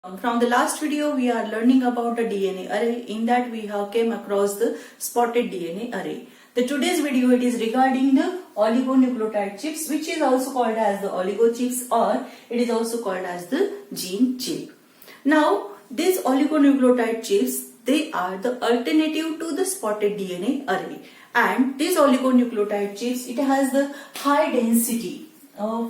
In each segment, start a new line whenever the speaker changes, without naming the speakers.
From the last video, we are learning about the DNA array. In that, we have came across the spotted DNA array. The today's video it is regarding the oligonucleotide chips, which is also called as the oligo chips, or it is also called as the gene chip. Now, these oligonucleotide chips, they are the alternative to the spotted DNA array. And this oligonucleotide chips, it has the high density.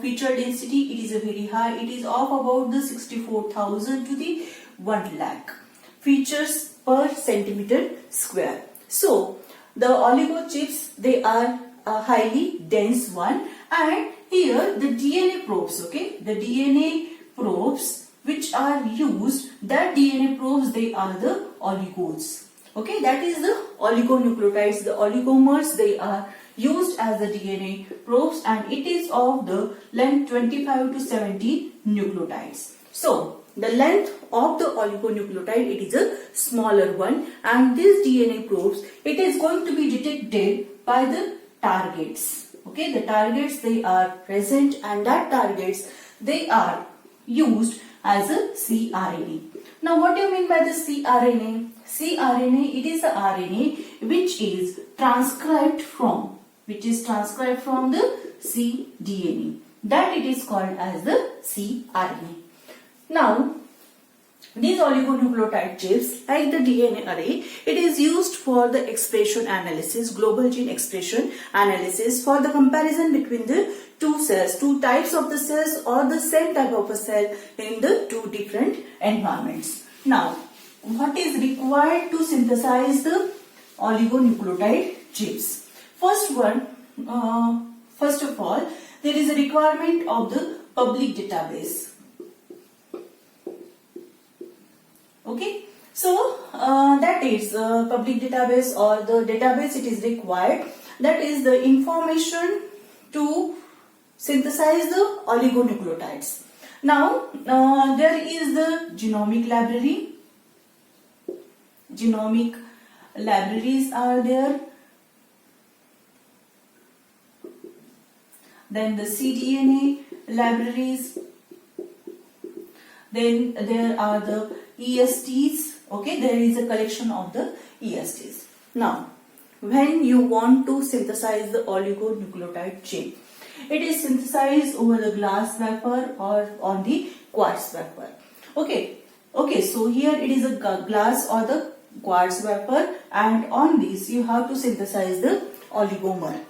Feature density, it is a very high. It is of about the 64,000 to the 1 lakh features per centimeter square. So the oligo chips, they are a highly dense one, and here the DNA probes, okay, the DNA probes which are used, that DNA probes, they are the oligos, okay, that is the oligonucleotides, the oligomers, they are used as the DNA probes, and it is of the length 25 to 70 nucleotides. So the length of the oligonucleotide, it is a smaller one, and these DNA probes, it is going to be detected by the targets. Okay, the targets, they are present, and that targets, they are used as a cRNA. Now what do you mean by the cRNA? cRNA, it is the RNA which is transcribed from the cDNA. That it is called as the cRNA. Now, these oligonucleotide chips, like the DNA array, it is used for the expression analysis, global gene expression analysis, for the comparison between the two cells, two types of the cells, or the same type of a cell in the two different environments. Now, what is required to synthesize the oligonucleotide chips? First of all, there is a requirement of the public database. Okay, so that is public database, or the database it is required. That is the information to synthesize the oligonucleotides. Now, there is the genomic library. Genomic libraries are there. Then the cDNA libraries. Then there are the ESTs. Okay, there is a collection of the ESTs. Now, when you want to synthesize the oligonucleotide chip, it is synthesized over the glass wafer or on the quartz wafer. Okay, so here it is a glass or the quartz wafer, and on this you have to synthesize the oligomer.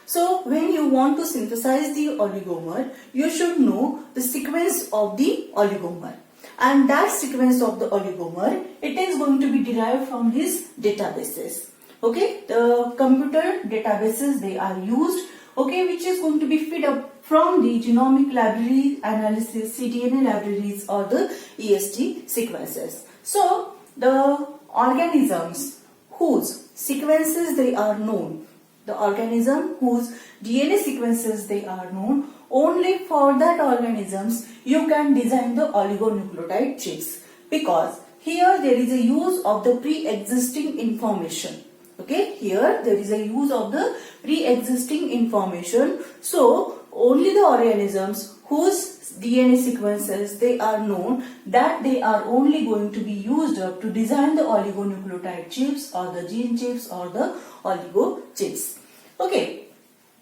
So when you want to synthesize the oligomer, you should know the sequence of the oligomer, and that sequence of the oligomer, it is going to be derived from these databases. Okay, the computer databases, they are used, okay, which is going to be fed up from the genomic library analysis, cDNA libraries, or the EST sequences. So the organisms whose sequences they are known, the organism whose DNA sequences they are known, only for that organisms you can design the oligonucleotide chips, because here there is a use of the pre-existing information. Okay, here there is a use of the pre-existing information. So only the organisms whose DNA sequences they are known, that they are only going to be used up to design the oligonucleotide chips, or the gene chips, or the oligo chips. Okay,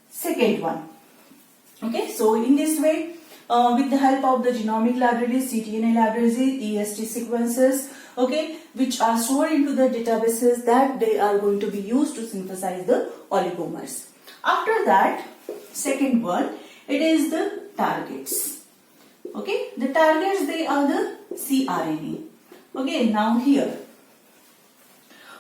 second one. Okay, so in this way, with the help of the genomic libraries, cDNA libraries, EST sequences, okay, which are stored into the databases, that they are going to be used to synthesize the oligomers. After that, second one, it is the targets. Okay, the targets, they are the cRNA. Okay, now here,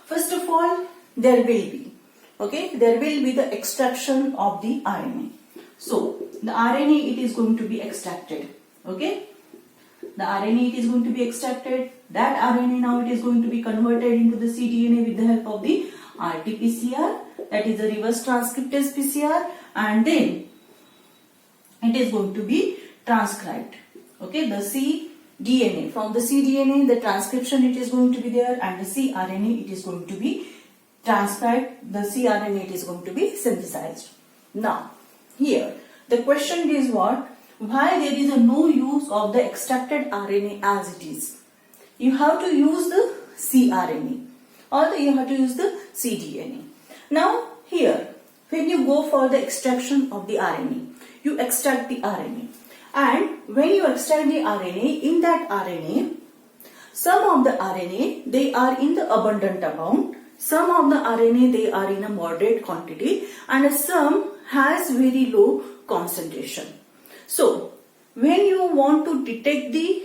first of all, there will be, okay, there will be the extraction of the RNA. So the RNA, it is going to be extracted. Okay, the RNA, it is going to be extracted. That RNA now it is going to be converted into the cDNA with the help of the RT-PCR, that is the reverse transcriptase PCR, and then it is going to be transcribed. Okay, the cDNA, from the cDNA the transcription it is going to be there, and the cRNA it is going to be transcribed, the cRNA it is going to be synthesized. Now here the question is what? Why there is no use of the extracted RNA as it is? you have to use the cRNA or you have to use the cDNA. Now here, when you go for the extraction of the RNA, you extract the RNA, and when you extract the RNA, in that RNA, some of the RNA they are in the abundant amount, some of the RNA they are in a moderate quantity, and some has very low concentration. So when you want to detect the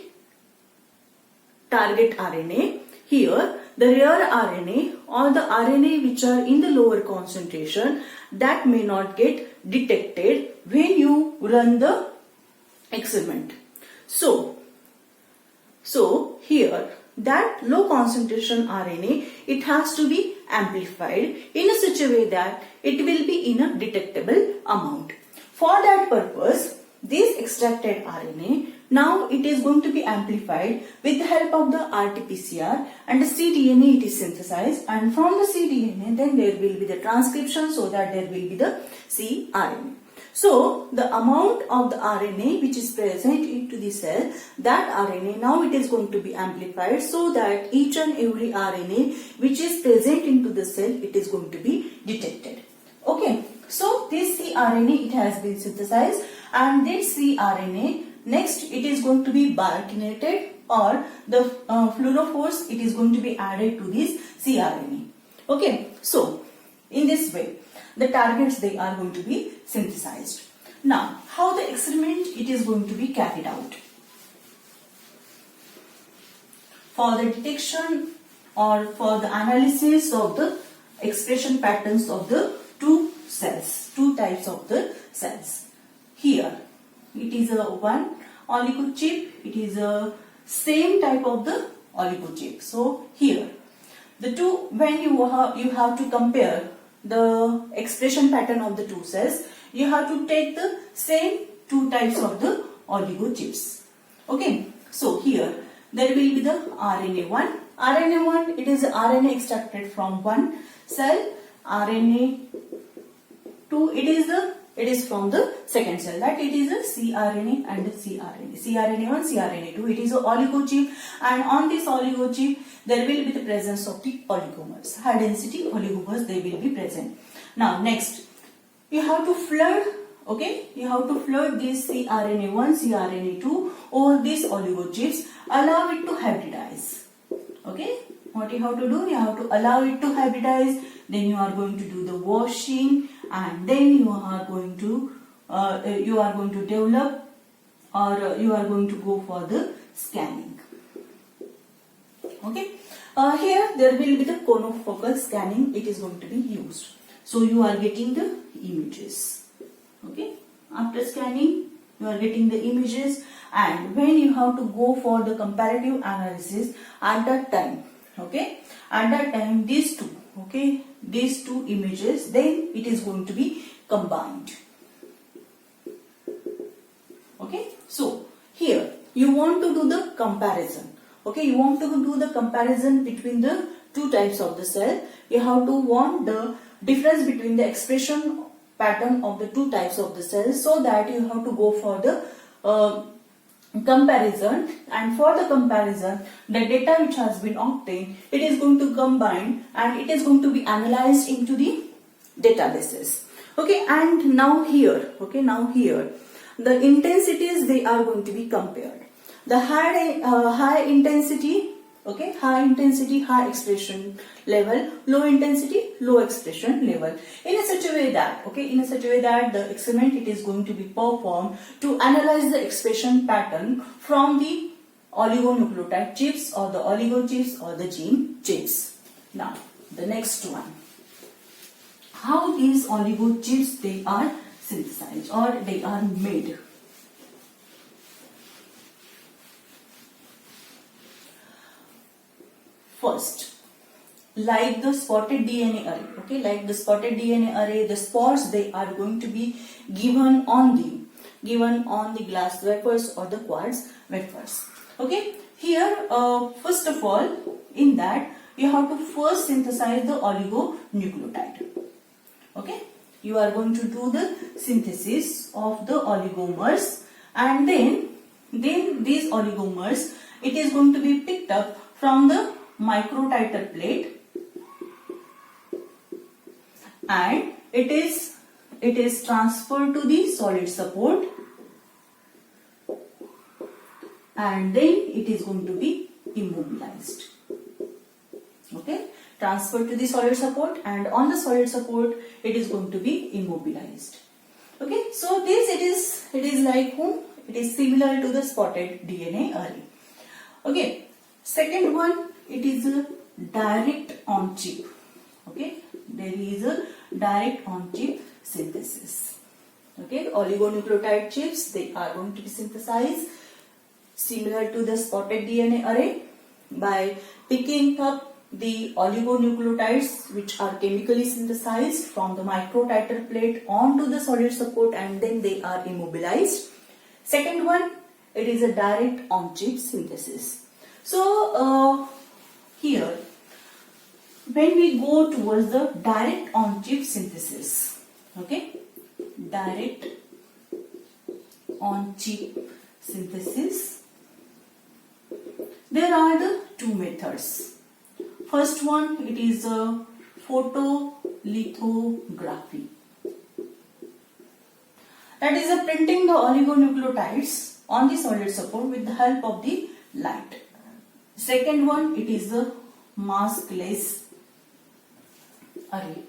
target RNA, here the rare RNA or the RNA which are in the lower concentration, that may not get detected when you run the experiment. So here that low concentration RNA, it has to be amplified in a such a way that it will be in a detectable amount. For that purpose, this extracted RNA, now it is going to be amplified with the help of the RT-PCR, and the cDNA it is synthesized, and from the cDNA then there will be the transcription, so that there will be the cRNA. So the amount of the RNA which is present into the cell, that RNA now it is going to be amplified, so that each and every RNA which is present into the cell, it is going to be detected. Okay, so this cRNA it has been synthesized, and this cRNA next it is going to be biotinated, or the fluorophores it is going to be added to this cRNA. Okay, so in this way the targets they are going to be synthesized. Now how the experiment it is going to be carried out? For the detection or for the analysis of the expression patterns of the two cells, two types of the cells. Here it is a one oligo chip, it is a same type of the oligo chip. So here the two, when you have to compare the expression pattern of the two cells, you have to take the same two types of the oligo chips. Okay, so here there will be the RNA1. RNA1 it is RNA extracted from one cell. RNA2 it is from the second cell, that it is a cRNA and the cRNA. cRNA1, cRNA2, it is a oligo chip, and on this oligo chip there will be the presence of the oligomers, high density oligomers they will be present. Now next you have to flood, okay, you have to flood this cRNA1, cRNA2 over these oligo chips, allow it to hybridize. Okay, what you have to do, you have to allow it to hybridize, then you are going to do the washing, and then you are going to develop, or you are going to go for the scanning. Okay, here there will be the conofocal scanning it is going to be used. So you are getting the images. Okay, after scanning you are getting the images, and when you have to go for the comparative analysis, at that time, okay, at that time these two, okay, these two images, then it is going to be combined. Okay, so here you want to do the comparison. Okay, you want to do the comparison between the two types of the cell. You have to want the difference between the expression pattern of the two types of the cells, so that you have to go for the comparison, and for the comparison the data which has been obtained, it is going to combine and it is going to be analyzed into the databases. Okay, and now here, okay, now here the intensities they are going to be compared. The high intensity, okay, high intensity, high expression level, low intensity, low expression level, in a such a way that, okay, in a such a way that the experiment it is going to be performed to analyze the expression pattern from the oligonucleotide chips or the oligo chips or the gene chips. Now the next one, how these oligo chips they are synthesized or they are made. First, like the spotted DNA array, okay, like the spotted DNA array, the spots they are going to be given on the glass wafers or the quartz wafers. Okay, here first of all, in that you have to first synthesize the oligonucleotide. Okay, you are going to do the synthesis of the oligomers, and then these oligomers it is going to be picked up from the microtiter plate, and it is transferred to the solid support, and then it is going to be immobilized. Okay, transferred to the solid support, and on the solid support it is going to be immobilized. Okay, so this it is like whom? It is similar to the spotted DNA array. Okay, second one, it is a direct on chip. Okay, there is a direct on chip synthesis. Okay, oligonucleotide chips, they are going to be synthesized similar to the spotted DNA array by picking up the oligonucleotides which are chemically synthesized from the microtiter plate onto the solid support, and then they are immobilized. Second one, it is a direct on chip synthesis. So here when we go towards the direct on chip synthesis, okay, direct on chip synthesis, there are the two methods. First one, it is a photolithography. That is a printing the oligonucleotides on the solid support with the help of the light. Second one, it is the maskless array.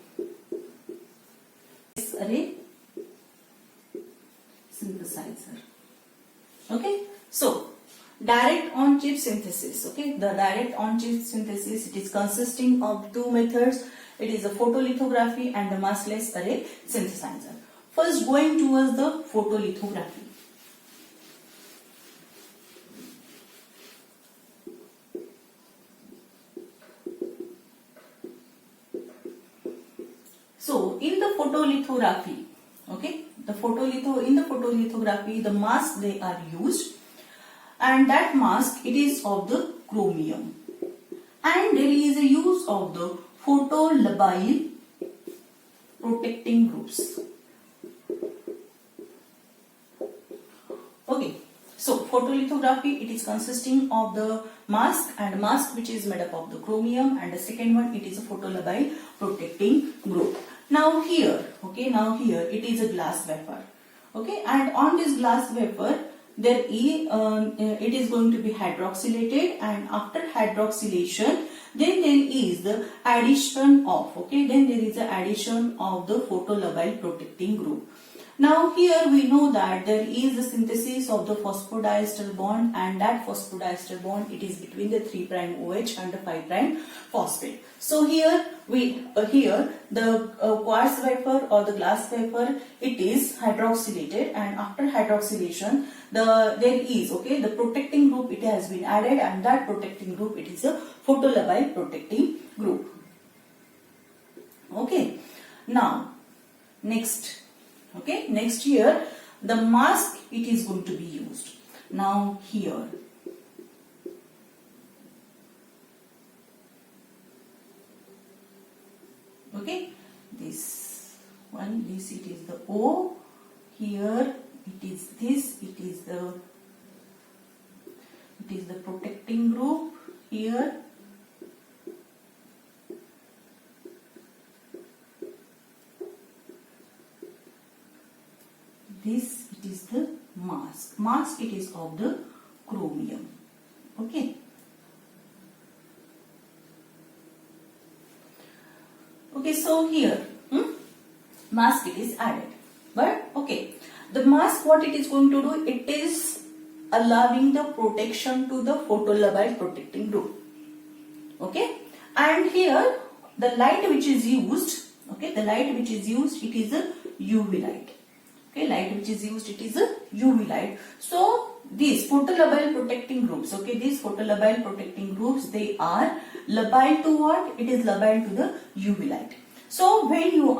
This array synthesizer. Okay, so direct on chip synthesis. Okay, the direct on chip synthesis, it is consisting of two methods. It is a photolithography and the maskless array synthesizer. First, going towards the photolithography. So in the photolithography, okay, in the photolithography, the mask they are used, and that mask, it is of the chromium, and there is a use of the photolabile protecting groups. Okay, so photolithography, it is consisting of the mask, and mask which is made up of the chromium, and the second one, it is a photolabile protecting group. Now here, okay, now here it is a glass wafer. Okay, and on this glass wafer there is it is going to be hydroxylated, and after hydroxylation then there is the addition of, okay, then there is the addition of the photolabile protecting group. Now here we know that there is the synthesis of the phosphodiester bond, and that phosphodiester bond, it is between the 3' OH and the 5' phosphate. So here the quartz wafer or the glass wafer, it is hydroxylated, and after hydroxylation there is, okay, the protecting group, it has been added, and that protecting group, it is a photolabile protecting group. Okay, now next. Okay, next here the mask, it is going to be used. Now here, okay, this one, this it is the O, here it is this, it is the protecting group, here this, it is the mask it is of the chromium. Okay, okay, so here mask it is added, but okay, the mask, what it is going to do, it is allowing the protection to the photolabile protecting group. Okay, and here the light which is used, okay, the light which is used, it is a UV light. Okay, light which is used, it is a UV light. So these photolabile protecting groups, okay, these photolabile protecting groups, they are labile to what? It is labile to the UV light. So when you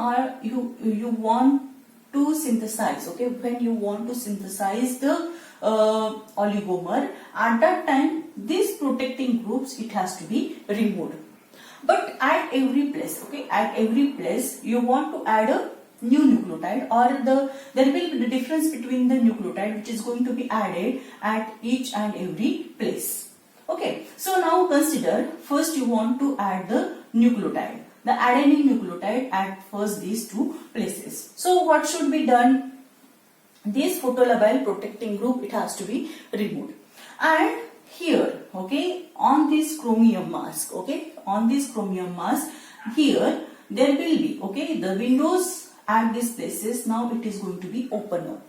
want to synthesize, okay, when you want to synthesize the oligomer, at that time these protecting groups, it has to be removed. But at every place, okay, at every place you want to add a new nucleotide, or there will be the difference between the nucleotide which is going to be added at each and every place. Okay, so now consider, first you want to add the nucleotide, the adenine nucleotide at first these two places. So what should be done? This photolabile protecting group, it has to be removed. And here, okay, on this chromium mask, okay, on this chromium mask, here there will be, okay, the windows at these places, now it is going to be open up,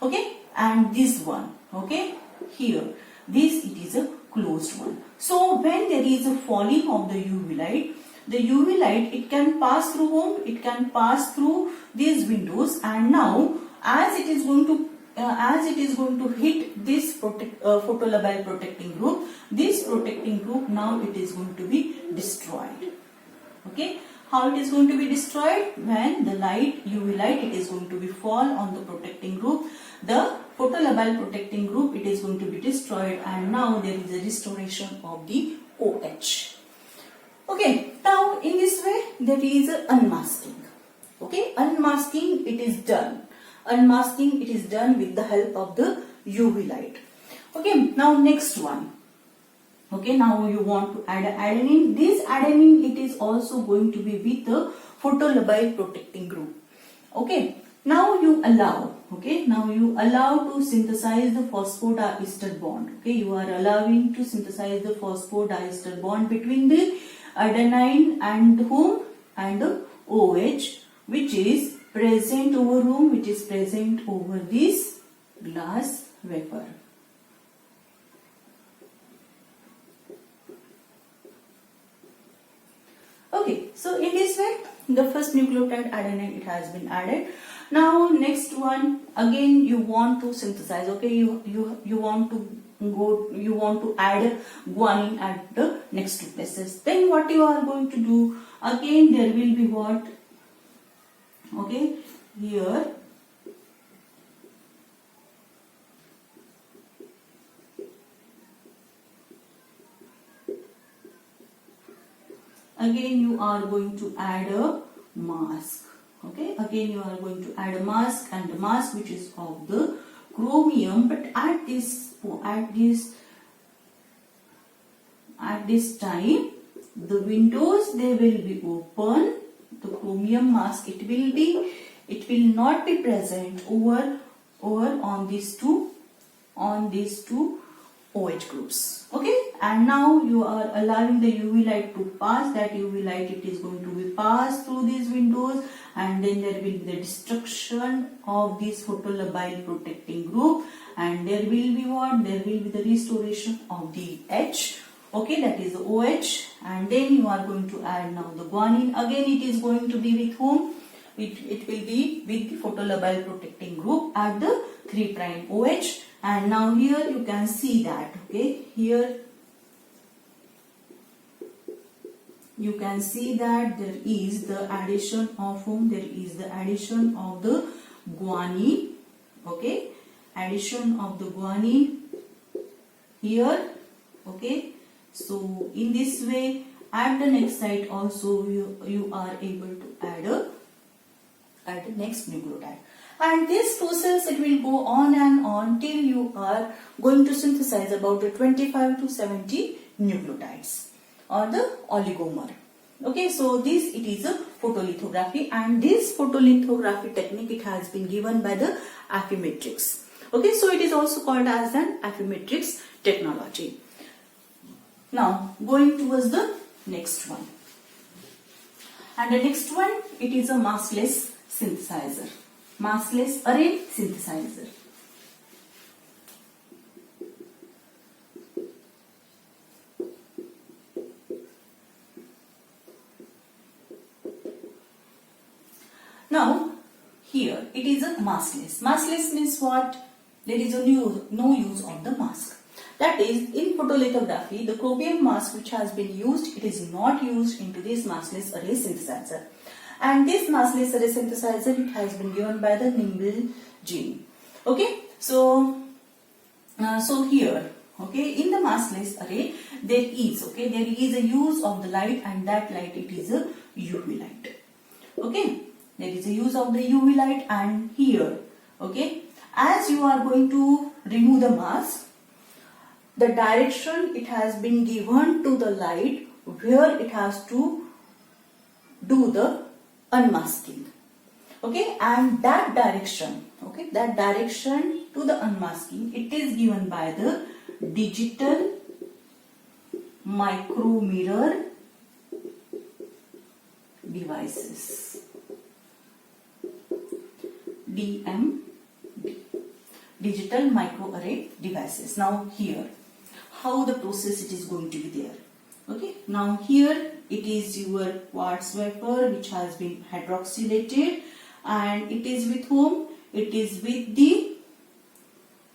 okay, and this one, okay, here, this it is a closed one. So when there is a falling of the UV light, it can pass through whom? It can pass through these windows, and now as it is going to hit this photolabile protecting group, this protecting group, now it is going to be destroyed. Okay, how it is going to be destroyed? When the light, UV light, it is going to be fall on the protecting group, the photolabile protecting group, it is going to be destroyed, and now there is a restoration of the OH. Okay, now in this way there is a unmasking. Okay, unmasking it is done. Unmasking it is done with the help of the UV light. Okay, now next one. Okay, now you want to add adenine. This adenine, it is also going to be with the photolabile protecting group. Okay, now you allow, okay, now you allow to synthesize the phosphodiester bond. Okay, you are allowing to synthesize the phosphodiester bond between the adenine and whom? And the OH, which is present over whom? Which is present over this glass vapor. Okay, so in this way the first nucleotide adenine, it has been added. Now next one, again you want to synthesize. Okay, you want to add guanine at the next two places. Then what you are going to do? Again there will be what? Okay, here again you are going to add a mask. Okay, again you are going to add a mask, and the mask which is of the chromium, but at this time the windows, they will be open. The chromium mask, it will not be present over on these two OH groups. Okay, and now you are allowing the UV light to pass. That UV light, it is going to be passed through these windows, and then there will be the destruction of this photolabile protecting group, and there will be what? There will be the restoration of the H. Okay, that is the OH, and then you are going to add now the guanine. Again it is going to be with whom? It will be with the photolabile protecting group at the 3' OH, and now here you can see that, okay, here you can see that there is the addition of whom? There is the addition of the guanine. Okay, addition of the guanine here. Okay, so in this way at the next site also you are able to add the next nucleotide, and this process, it will go on and on till you are going to synthesize about 25 to 70 nucleotides or the oligomer. Okay, so this, it is a photolithography, and this photolithography technique, it has been given by the Affymetrix. Okay, so it is also called as an Affymetrix technology. Now going towards the next one, and the next one, it is a maskless synthesizer, maskless array synthesizer. Now here it is a maskless. Maskless means what? There is no use of the mask. That is, in photolithography, the chromium mask which has been used, it is not used into this maskless array synthesizer. And this maskless array synthesizer, it has been given by the Nimble gene. Okay, so here, okay, in the maskless array, there is a use of the light, and that light, it is a UV light. Okay, there is a use of the UV light, and here, okay, as you are going to remove the mask, the direction it has been given to the light where it has to do the unmasking. Okay, and that direction, okay, that direction to the unmasking, it is given by the digital micromirror devices, DMD, digital microarray devices. Now here, how the process it is going to be there. Okay, now here it is your quartz wafer which has been hydroxylated, and it is with whom? It is with the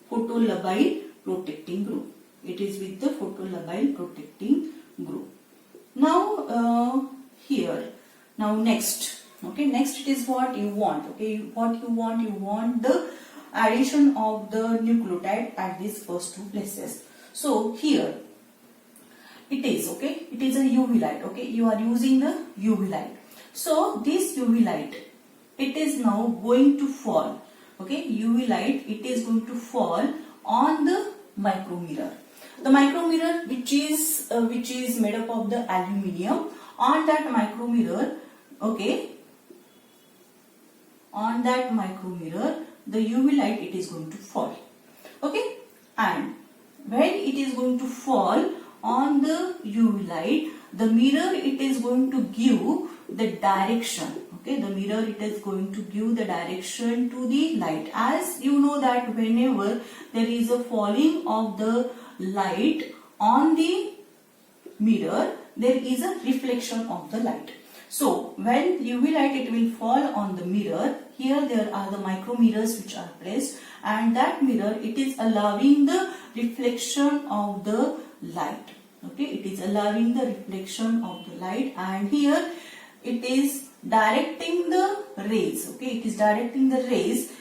photolabile protecting group. It is with the photolabile protecting group. Now here, now next, okay, next it is what you want. Okay, what you want the addition of the nucleotide at these first two places. So here it is, okay, it is a UV light. Okay, you are using the UV light. So this UV light, it is now going to fall. Okay, UV light, it is going to fall on the micromirror. The micromirror which is made up of the aluminium. On that micromirror, okay, on that micromirror, the UV light, it is going to fall. Okay, and when it is going to fall on the UV light, the mirror, it is going to give the direction. Okay, the mirror, it is going to give the direction to the light. As you know that whenever there is a falling of the light on the mirror, there is a reflection of the light. So when UV light, it will fall on the mirror, here there are the micro mirrors which are placed, and that mirror, it is allowing the reflection of the light. Okay, it is allowing the reflection of the light, and here it is directing the rays. Okay, it is directing the rays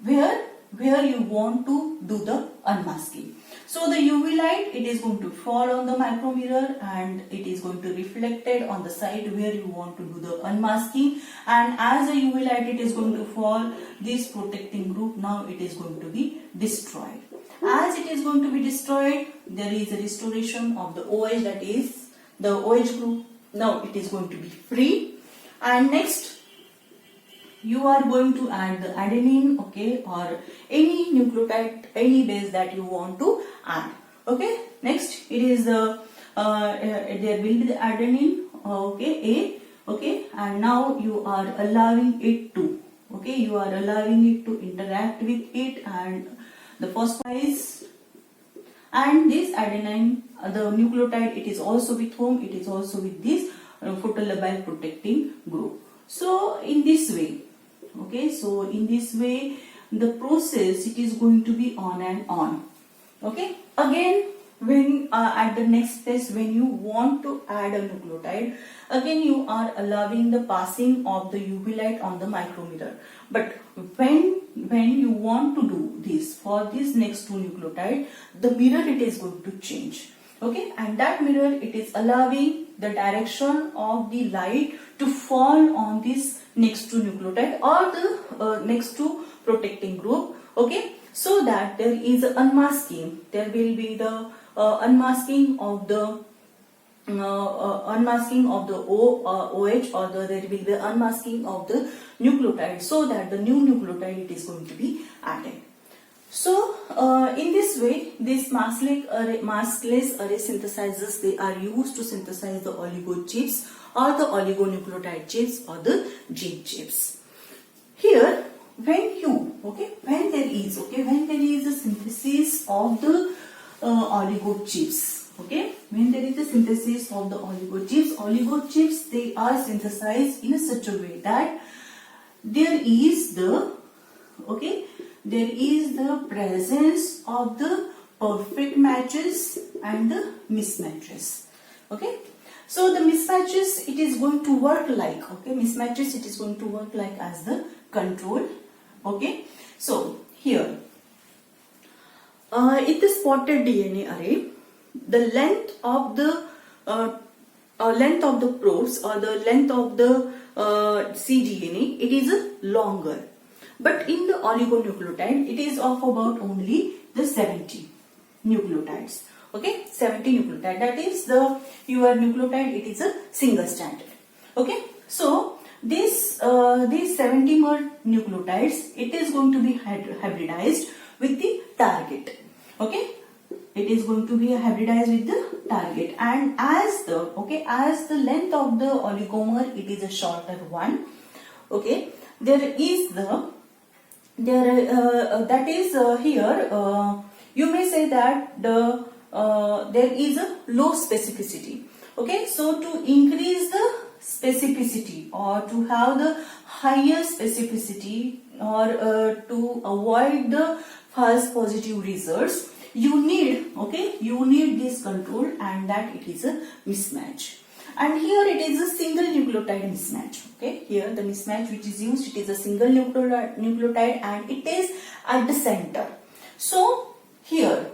where you want to do the unmasking. So the UV light, it is going to fall on the micro mirror, and it is going to reflect it on the side where you want to do the unmasking, and as the UV light, it is going to fall, this protecting group, now it is going to be destroyed. As it is going to be destroyed, there is a restoration of the OH, that is the OH group. Now it is going to be free, and next you are going to add the adenine, okay, or any nucleotide, any base that you want to add. Okay, next it is the there will be the adenine, okay, A, okay, and now you are allowing it to, okay, you are allowing it to interact with it, and the phosphorus and this adenine, the nucleotide, it is also with whom? It is also with this photolabile protecting group. So in this way, okay, so in this way the process, it is going to be on and on. Okay, again when at the next phase, when you want to add a nucleotide, again you are allowing the passing of the UV light on the micromirror. But when you want to do this for this next two nucleotide, the mirror, it is going to change. Okay, and that mirror, it is allowing the direction of the light to fall on this next two nucleotide or the next two protecting group. Okay, so that there is unmasking. There will be the unmasking of the OH, or there will be the unmasking of the nucleotide, so that the new nucleotide, it is going to be added. So in this way, these maskless array synthesizers, they are used to synthesize the oligo chips or the oligonucleotide chips or the gene chips. Here, when there is a synthesis of the oligo chips, okay, when there is a synthesis of the oligo chips, they are synthesized in such a way that there is the presence of the perfect matches and the mismatches. Okay, so the mismatches, it is going to work like, mismatches, it is going to work like as the control. Okay, so here in the spotted DNA array, the length of the probes, or the length of the cDNA, it is longer. But in the oligonucleotide, it is of about only the 70. nucleotides. Okay, 70 nucleotide. That is your nucleotide. It is a single stranded. Okay, so these 70 more nucleotides, it is going to be hybridized with the target. Okay, it is going to be hybridized with the target, and as the length of the oligomer, it is a shorter one. Okay, there is here you may say that there is a low specificity. Okay, so to increase the specificity or to have the higher specificity or to avoid the false positive results, you need this control, and that it is a mismatch. And here it is a single nucleotide mismatch. Okay, here the mismatch which is used, it is a single nucleotide and it is at the center. So here,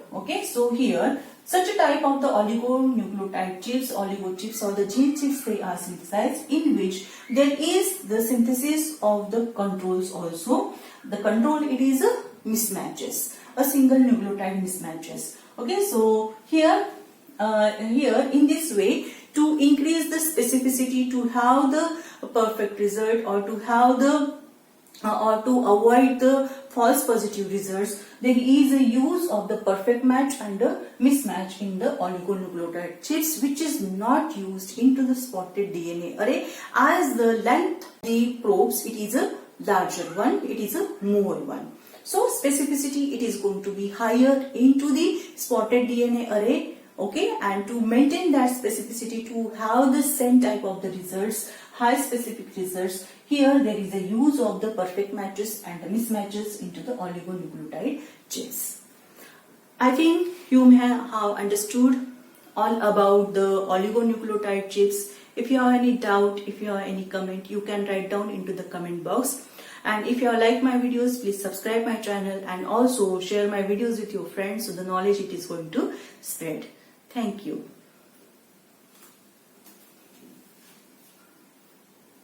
such a type of the oligonucleotide chips, oligo chips or the gene chips, they are synthesized, in which there is the synthesis of the controls also. The control, it is a mismatches, a single nucleotide mismatches. Okay, so here in this way, to increase the specificity, to have the perfect result, or to have the or to avoid the false positive results, there is a use of the perfect match and the mismatch in the oligonucleotide chips, which is not used into the spotted DNA array, as the length of the probes, it is a larger one, it is a more one. So specificity, it is going to be higher into the spotted DNA array. Okay, and to maintain that specificity, to have the same type of the results, high specific results, here there is a use of the perfect matches and the mismatches into the oligonucleotide chips. I think you may have understood all about the oligonucleotide chips. If you have any doubt, if you have any comment, you can write down into the comment box. And if you like my videos, please subscribe my channel and also share my videos with your friends, so the knowledge it is going to spread. Thank you.